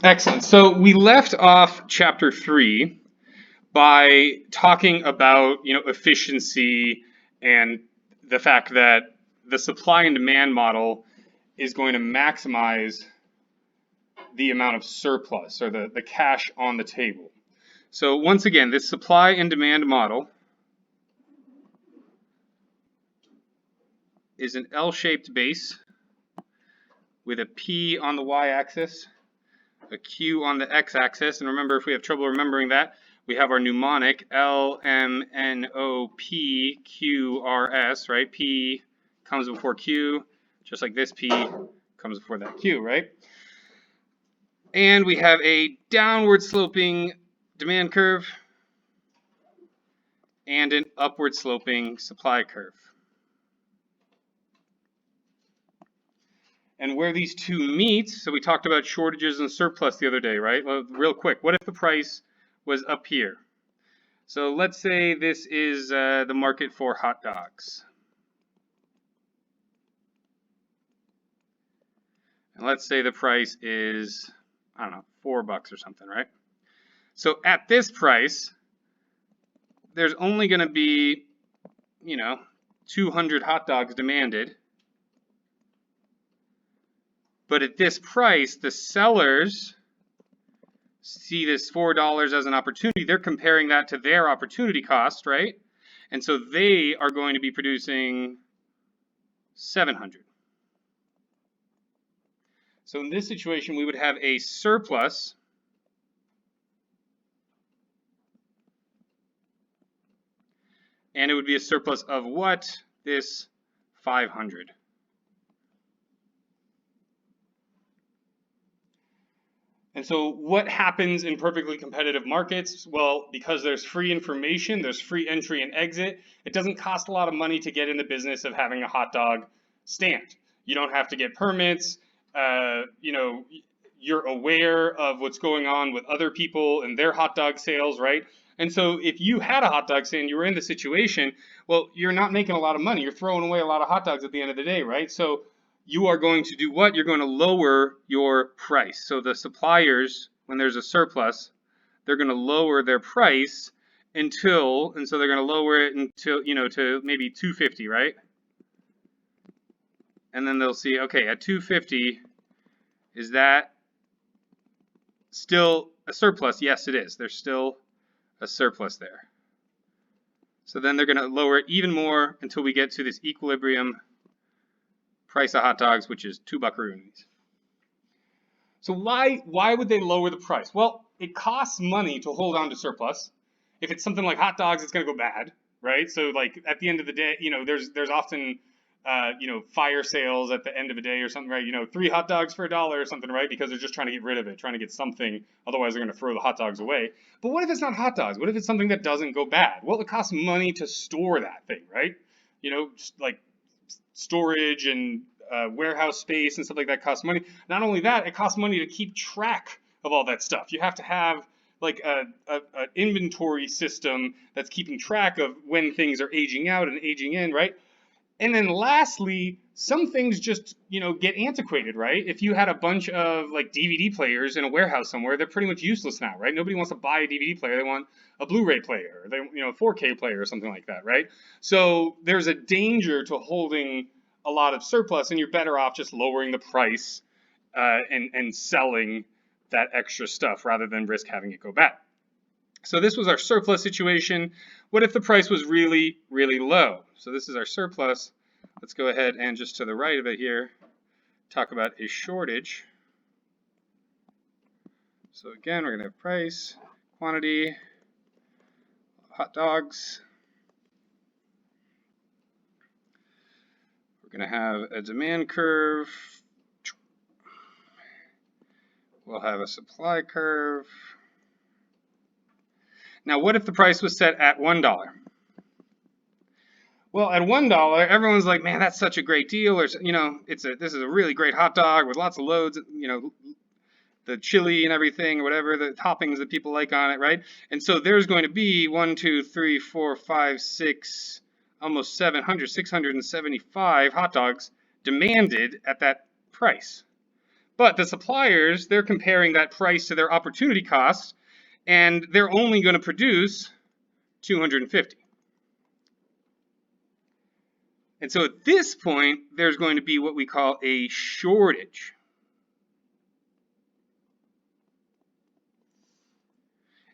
Excellent. So we left off chapter 3 by talking about, efficiency and the fact that the supply and demand model is going to maximize the amount of surplus or the cash on the table. So once again, this supply and demand model is an L-shaped base with a P on the y-axis, a Q on the x-axis, and remember, if we have trouble remembering that, we have our mnemonic L, M, N, O, P, Q, R, S, right? P comes before Q, just like this P comes before that Q, right? And we have a downward sloping demand curve and an upward sloping supply curve. And where these two meet, so we talked about shortages and surplus the other day, right? Well, real quick, what if the price was up here? So let's say this is the market for hot dogs. And let's say the price is, I don't know, $4 or something, right? So at this price, there's only going to be, 200 hot dogs demanded. But at this price, the sellers see this $4 as an opportunity. They're comparing that to their opportunity cost, right? And so they are going to be producing 700. So in this situation, we would have a surplus and it would be a surplus of what? This 500. And so what happens in perfectly competitive markets? Well, because there's free information, there's free entry and exit, it doesn't cost a lot of money to get in the business of having a hot dog stand. You don't have to get permits. You're aware of what's going on with other people and their hot dog sales, right? And so if you had a hot dog stand, you were in the situation, well, you're not making a lot of money. You're throwing away a lot of hot dogs at the end of the day, right? So you are going to do what? You're going to lower your price. So the suppliers, when there's a surplus, they're going to lower their price and so they're going to lower it until, to maybe $2.50, right? And then they'll see, okay, at $2.50, is that still a surplus? Yes, it is. There's still a surplus there. So then they're going to lower it even more until we get to this equilibrium price of hot dogs, which is $2 So why would they lower the price? Well, it costs money to hold on to surplus. If it's something like hot dogs, it's going to go bad, right? So like at the end of the day, there's often fire sales at the end of a day or something, right? 3 hot dogs for $1 or something, right? Because they're just trying to get rid of it, trying to get something. Otherwise, they're going to throw the hot dogs away. But what if it's not hot dogs? What if it's something that doesn't go bad? Well, it costs money to store that thing, right? Just like storage and warehouse space and stuff like that costs money. Not only that, it costs money to keep track of all that stuff. You have to have like an inventory system that's keeping track of when things are aging out and aging in, right? And then lastly, some things just, get antiquated, right? If you had a bunch of like DVD players in a warehouse somewhere, they're pretty much useless now, right? Nobody wants to buy a DVD player. They want a Blu-ray player, a 4K player or something like that, right? So there's a danger to holding a lot of surplus, and you're better off just lowering the price and selling that extra stuff rather than risk having it go bad. So this was our surplus situation. What if the price was really, really low? So this is our surplus. Let's go ahead and just to the right of it here, talk about a shortage. So again, we're going to have price, quantity, hot dogs. We're going to have a demand curve. We'll have a supply curve. Now, what if the price was set at $1? Well, at $1, everyone's like, man, that's such a great deal. Or, this is a really great hot dog with lots of loads, the chili and everything, or whatever, the toppings that people like on it, right? And so there's going to be 1, 2, 3, 4, 5, 6, almost 675 hot dogs demanded at that price. But the suppliers, they're comparing that price to their opportunity cost, and they're only going to produce 250. And so at this point, there's going to be what we call a shortage.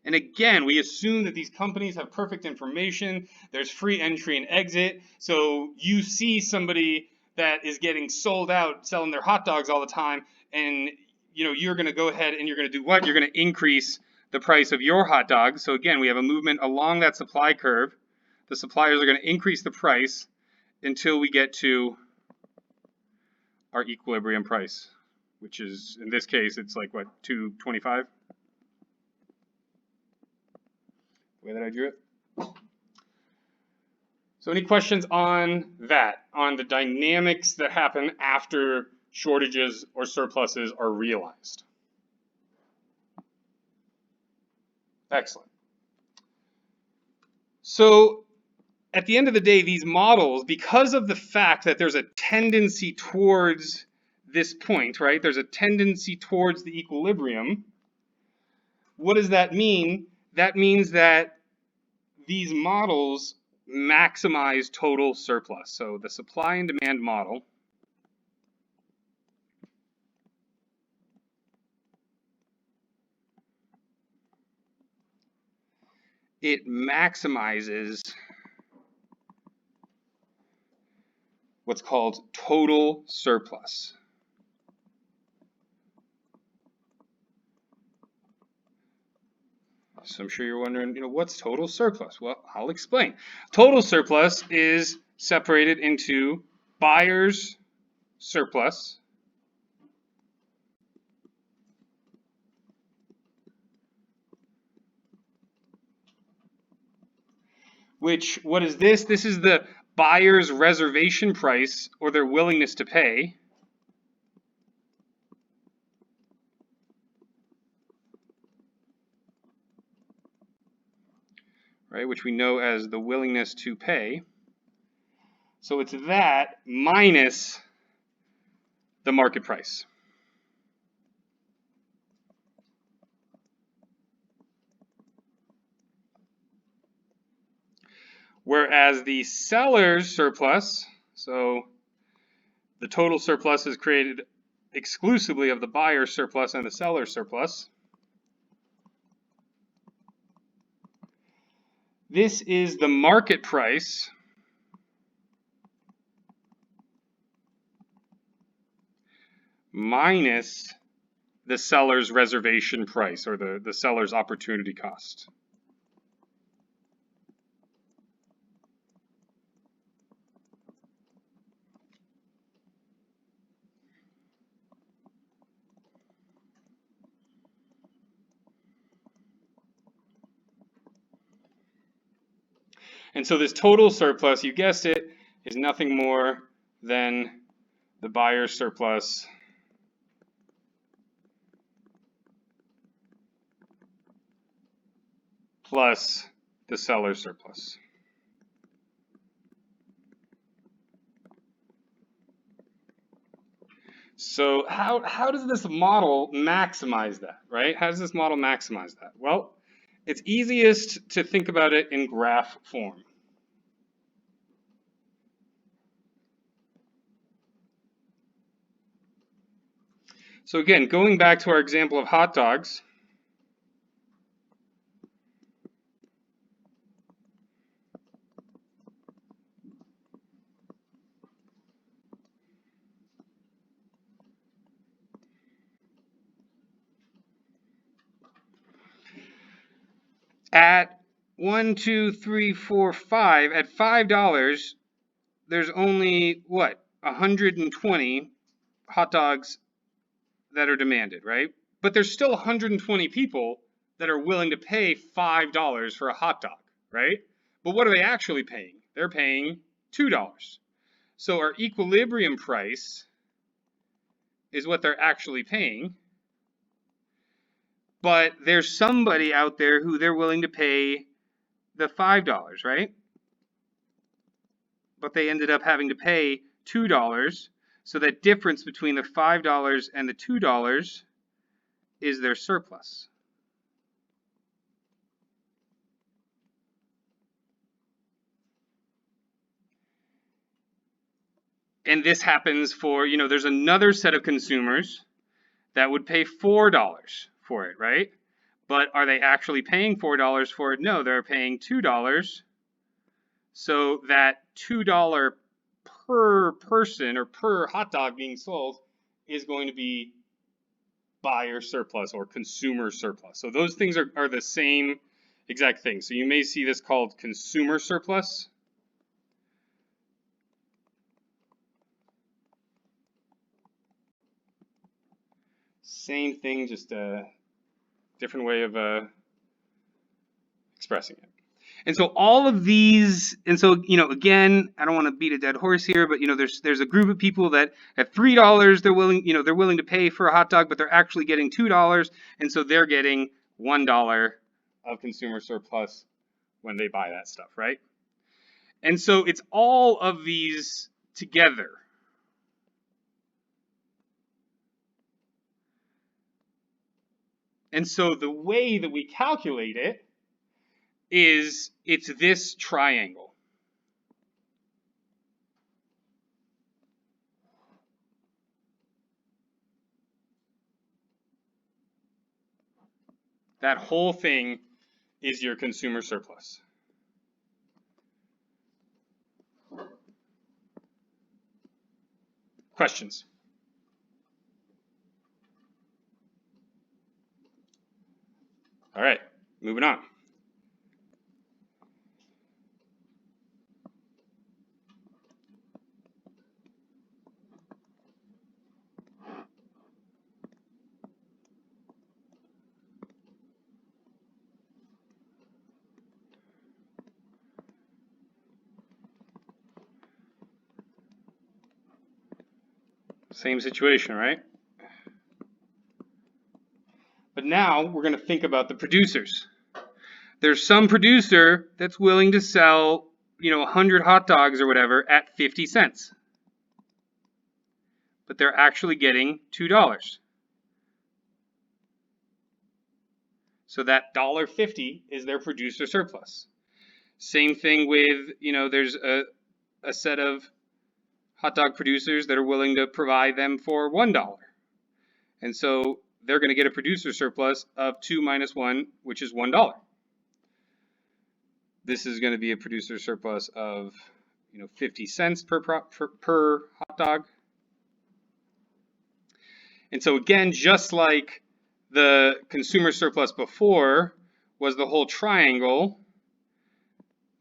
And again, we assume that these companies have perfect information. There's free entry and exit. So you see somebody that is getting sold out, selling their hot dogs all the time, and you're going to go ahead and you're going to do what? You're going to increase the price of your hot dog. So again, we have a movement along that supply curve. The suppliers are going to increase the price until we get to our equilibrium price, which is, in this case, it's like what, $2.25? The way that I drew it. So any questions on that, on the dynamics that happen after shortages or surpluses are realized? Excellent. So at the end of the day, these models, because of the fact that there's a tendency towards this point, right? There's a tendency towards the equilibrium. What does that mean? That means that these models maximize total surplus. So the supply and demand model it maximizes what's called total surplus. So I'm sure you're wondering, what's total surplus? Well, I'll explain. Total surplus is separated into buyer's surplus, which, what is this? This is the buyer's reservation price, or their willingness to pay. Right, which we know as the willingness to pay. So it's that minus the market price. Whereas the seller's surplus, so the total surplus is created exclusively of the buyer's surplus and the seller's surplus. This is the market price minus the seller's reservation price, or the seller's opportunity cost. And so this total surplus, you guessed it, is nothing more than the buyer's surplus plus the seller's surplus. So how does this model maximize that, right? How does this model maximize that? Well, it's easiest to think about it in graph form. So again, going back to our example of hot dogs, at 1, 2, 3, 4, 5, at $5, there's only, what, 120 hot dogs that are demanded, right? But there's still 120 people that are willing to pay $5 for a hot dog, right? But what are they actually paying? They're paying $2. So our equilibrium price is what they're actually paying. But there's somebody out there who they're willing to pay the $5, right? But they ended up having to pay $2. So that difference between the $5 and the $2 is their surplus. And this happens for, there's another set of consumers that would pay $4 for it, right? But are they actually paying $4 for it? No, they're paying $2. So that $2 per person or per hot dog being sold is going to be buyer surplus or consumer surplus. So those things are the same exact thing. So you may see this called consumer surplus. Same thing, just a different way of expressing it. And so all of these, and so, again, I don't want to beat a dead horse here, but, there's a group of people that at $3, they're willing to pay for a hot dog, but they're actually getting $2. And so they're getting $1 of consumer surplus when they buy that stuff, right? And so it's all of these together. And so the way that we calculate it is it's this triangle. That whole thing is your consumer surplus. Questions? All right, moving on. Same situation, right? But now we're going to think about the producers. There's some producer that's willing to sell, 100 hot dogs or whatever at 50 cents. But they're actually getting $2. So that $1.50 is their producer surplus. Same thing with, there's a set of hot dog producers that are willing to provide them for $1. And so they're going to get a producer surplus of 2 minus 1, which is $1. This is going to be a producer surplus of 50 cents per hot dog. And so again, just like the consumer surplus before was the whole triangle,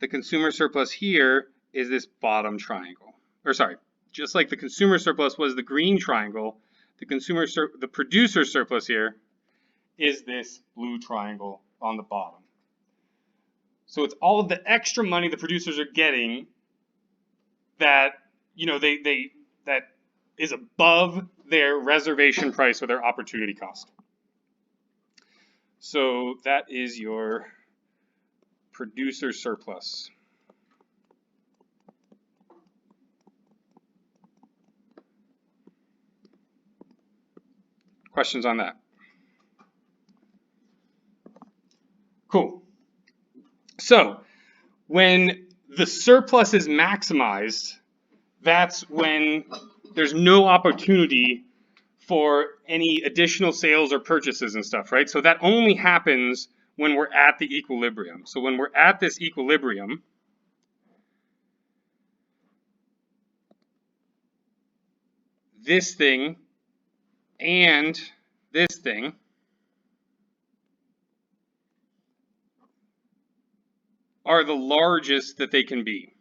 the consumer surplus here is this bottom triangle. Or sorry, just like the consumer surplus was the green triangle, the producer surplus here is this blue triangle on the bottom. So it's all of the extra money the producers are getting that that is above their reservation price or their opportunity cost. So that is your producer surplus. Questions on that? Cool. So when the surplus is maximized, that's when there's no opportunity for any additional sales or purchases and stuff, right? So that only happens when we're at the equilibrium. So when we're at this equilibrium, this thing and this thing are the largest that they can be.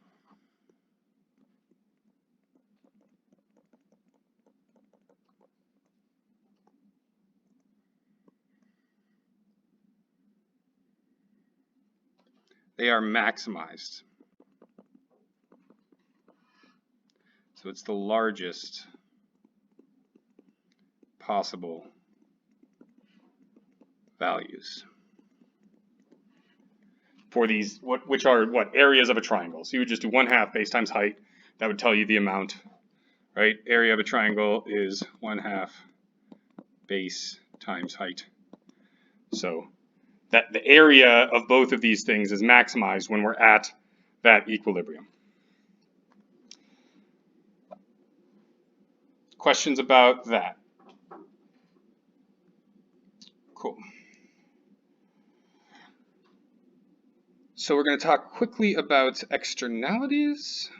They are maximized. So it's the largest possible values for these, which are areas of a triangle. So you would just do 1/2 base times height. That would tell you the amount, right? Area of a triangle is 1/2 base times height. So that the area of both of these things is maximized when we're at that equilibrium. Questions about that? Cool. So we're going to talk quickly about externalities.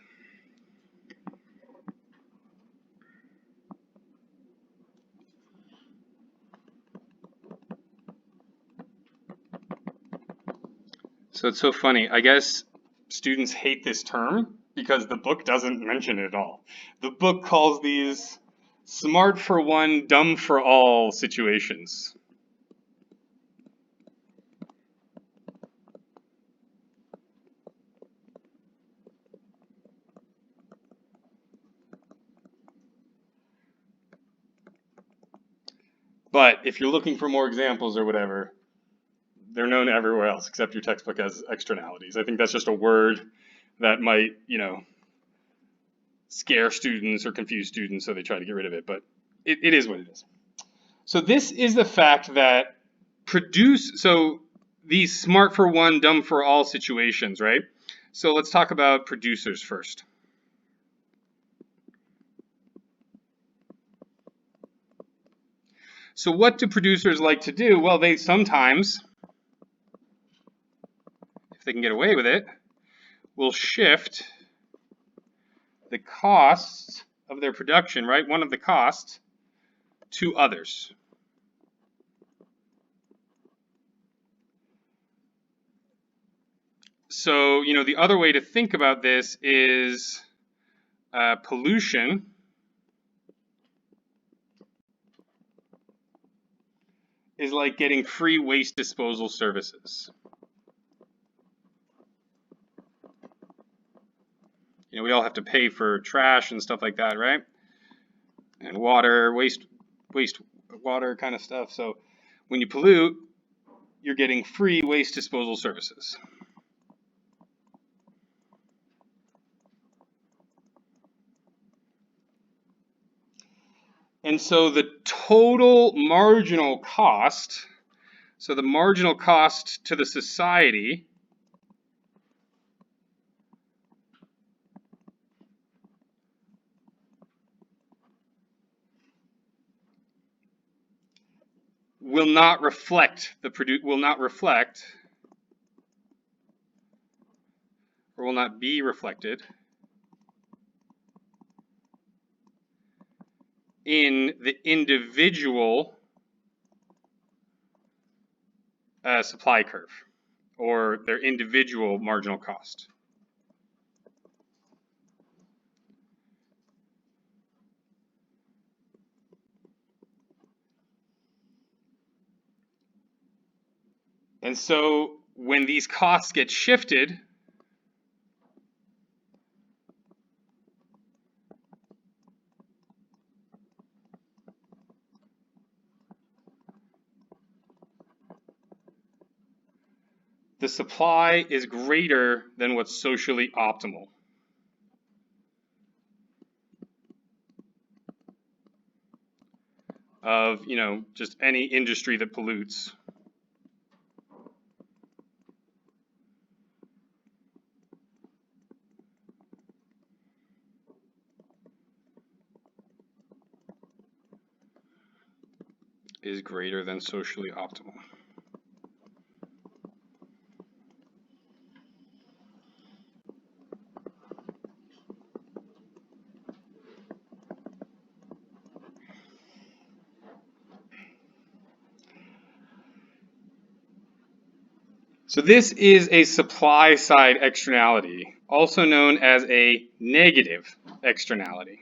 So it's so funny. I guess students hate this term because the book doesn't mention it at all. The book calls these smart for one, dumb for all situations. But if you're looking for more examples or whatever, they're known everywhere else except your textbook as externalities. I think that's just a word that might, scare students or confuse students, so they try to get rid of it, but it is what it is. So this is the fact that so these smart for one, dumb for all situations, right? So let's talk about producers first. So what do producers like to do? Well, they sometimes, if they can get away with it, will shift the costs of their production, right? One of the costs to others. So, the other way to think about this is pollution is like getting free waste disposal services. We all have to pay for trash and stuff like that, right? And water, waste water kind of stuff. So when you pollute, you're getting free waste disposal services. And so the total marginal cost, so the marginal cost to the society will not be reflected in the individual supply curve or their individual marginal cost. And so when these costs get shifted, the supply is greater than what's socially optimal. Of, just any industry that pollutes. Is greater than socially optimal. So this is a supply side externality, also known as a negative externality.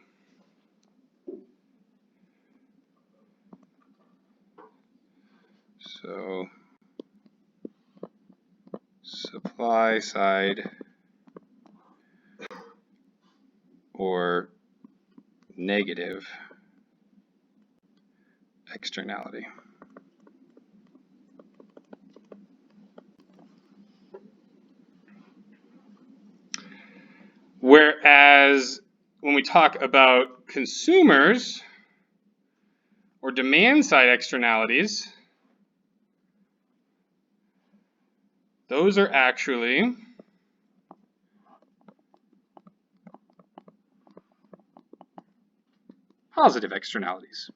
So supply side or negative externality. Whereas when we talk about consumers or demand side externalities, those are actually positive externalities.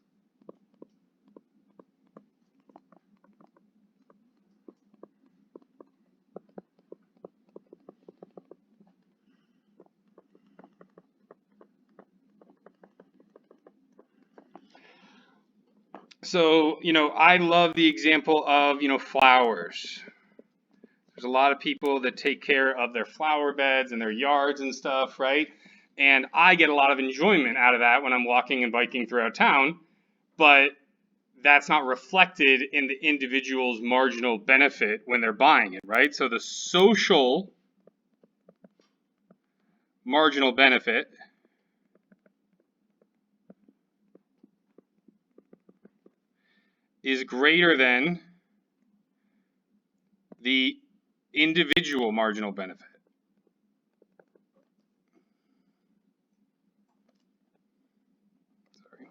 So, I love the example of, flowers. There's a lot of people that take care of their flower beds and their yards and stuff, right? And I get a lot of enjoyment out of that when I'm walking and biking throughout town, but that's not reflected in the individual's marginal benefit when they're buying it, right? So the social marginal benefit is greater than the individual marginal benefit. Sorry.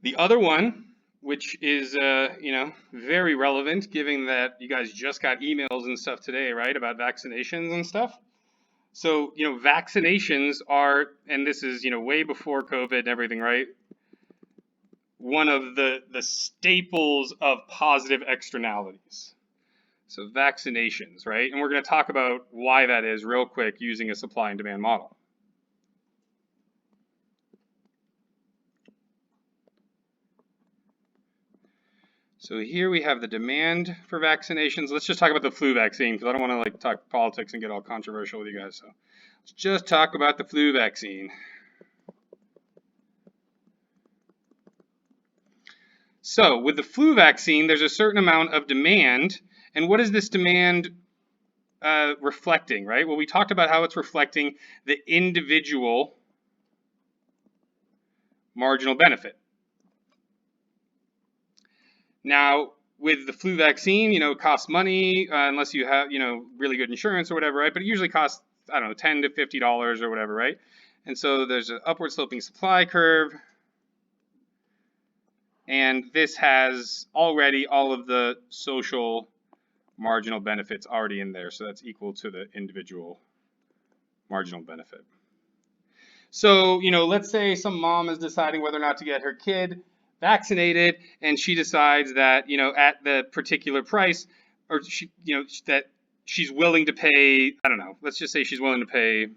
The other one, which is very relevant, given that you guys just got emails and stuff today, right, about vaccinations and stuff. So vaccinations are, and this is way before COVID and everything, right? One of the staples of positive externalities. So vaccinations, right? And we're going to talk about why that is real quick using a supply and demand model. So here we have the demand for vaccinations. Let's just talk about the flu vaccine because I don't want to talk politics and get all controversial with you guys. So let's just talk about the flu vaccine. So with the flu vaccine, there's a certain amount of demand. And what is this demand reflecting, right? Well, we talked about how it's reflecting the individual marginal benefit. Now, with the flu vaccine, it costs money unless you have, really good insurance or whatever, right? But it usually costs, I don't know, $10 to $50 or whatever, right? And so there's an upward sloping supply curve. And this has already all of the social marginal benefits already in there. So that's equal to the individual marginal benefit. So, let's say some mom is deciding whether or not to get her kid vaccinated, and she decides that, at the particular price, or that she's willing to pay, I don't know, let's just say she's willing to pay,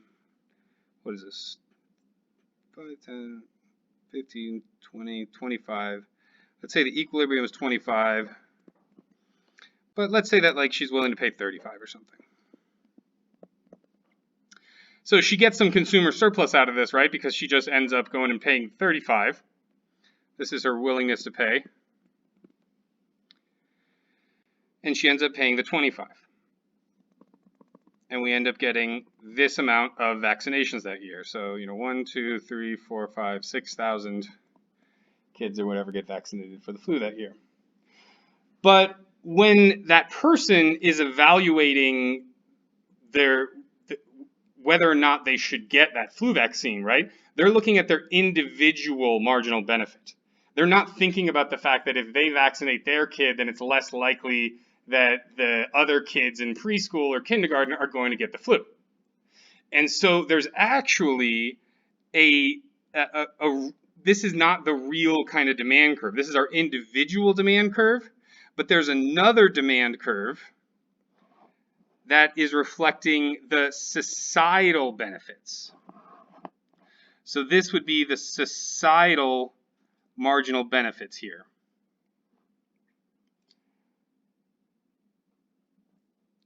what is this, 5, 10, 15, 20, 25. Let's say the equilibrium is 25, but let's say that she's willing to pay 35 or something. So she gets some consumer surplus out of this, right? Because she just ends up going and paying 35. This is her willingness to pay. And she ends up paying the 25. And we end up getting this amount of vaccinations that year. So, 1, 2, 3, 4, 5, 6,000 kids or whatever get vaccinated for the flu that year. But when that person is evaluating whether or not they should get that flu vaccine, right? They're looking at their individual marginal benefit. They're not thinking about the fact that if they vaccinate their kid, then it's less likely that the other kids in preschool or kindergarten are going to get the flu. And so there's actually this is not the real kind of demand curve. This is our individual demand curve, but there's another demand curve that is reflecting the societal benefits. So this would be the societal marginal benefits here.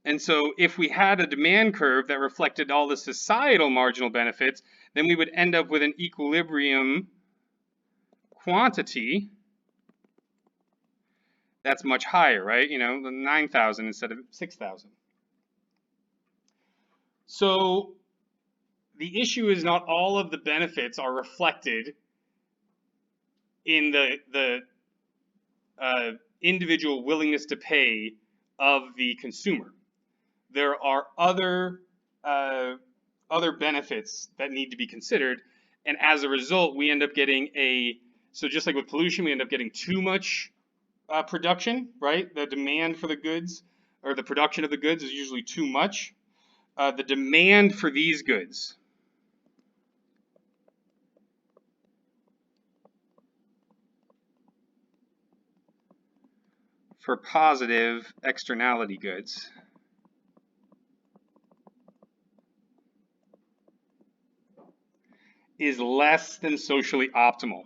And so if we had a demand curve that reflected all the societal marginal benefits, then we would end up with an equilibrium quantity that's much higher, right? 9,000 instead of 6,000. So the issue is not all of the benefits are reflected in the individual willingness to pay of the consumer. There are other benefits that need to be considered, and as a result, we end up getting so just like with pollution, we end up getting too much production, right? The demand for the goods, or the production of the goods, is usually too much. The demand for these goods for positive externality goods is less than socially optimal.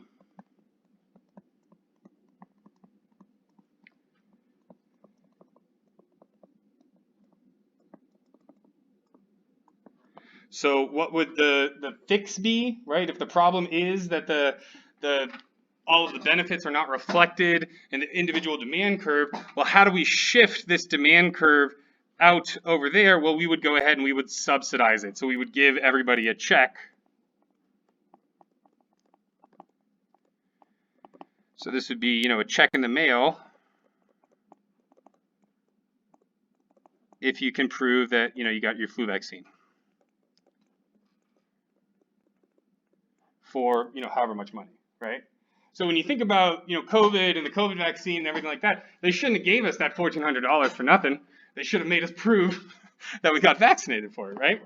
So what would the fix be, right? If the problem is that all of the benefits are not reflected in the individual demand curve, well, how do we shift this demand curve out over there? Well, we would go ahead and we would subsidize it. So we would give everybody a check. So this would be, a check in the mail if you can prove that, you got your flu vaccine for, however much money, right? So when you think about, COVID and the COVID vaccine and everything like that, they shouldn't have gave us that $1,400 for nothing. They should have made us prove that we got vaccinated for it, right?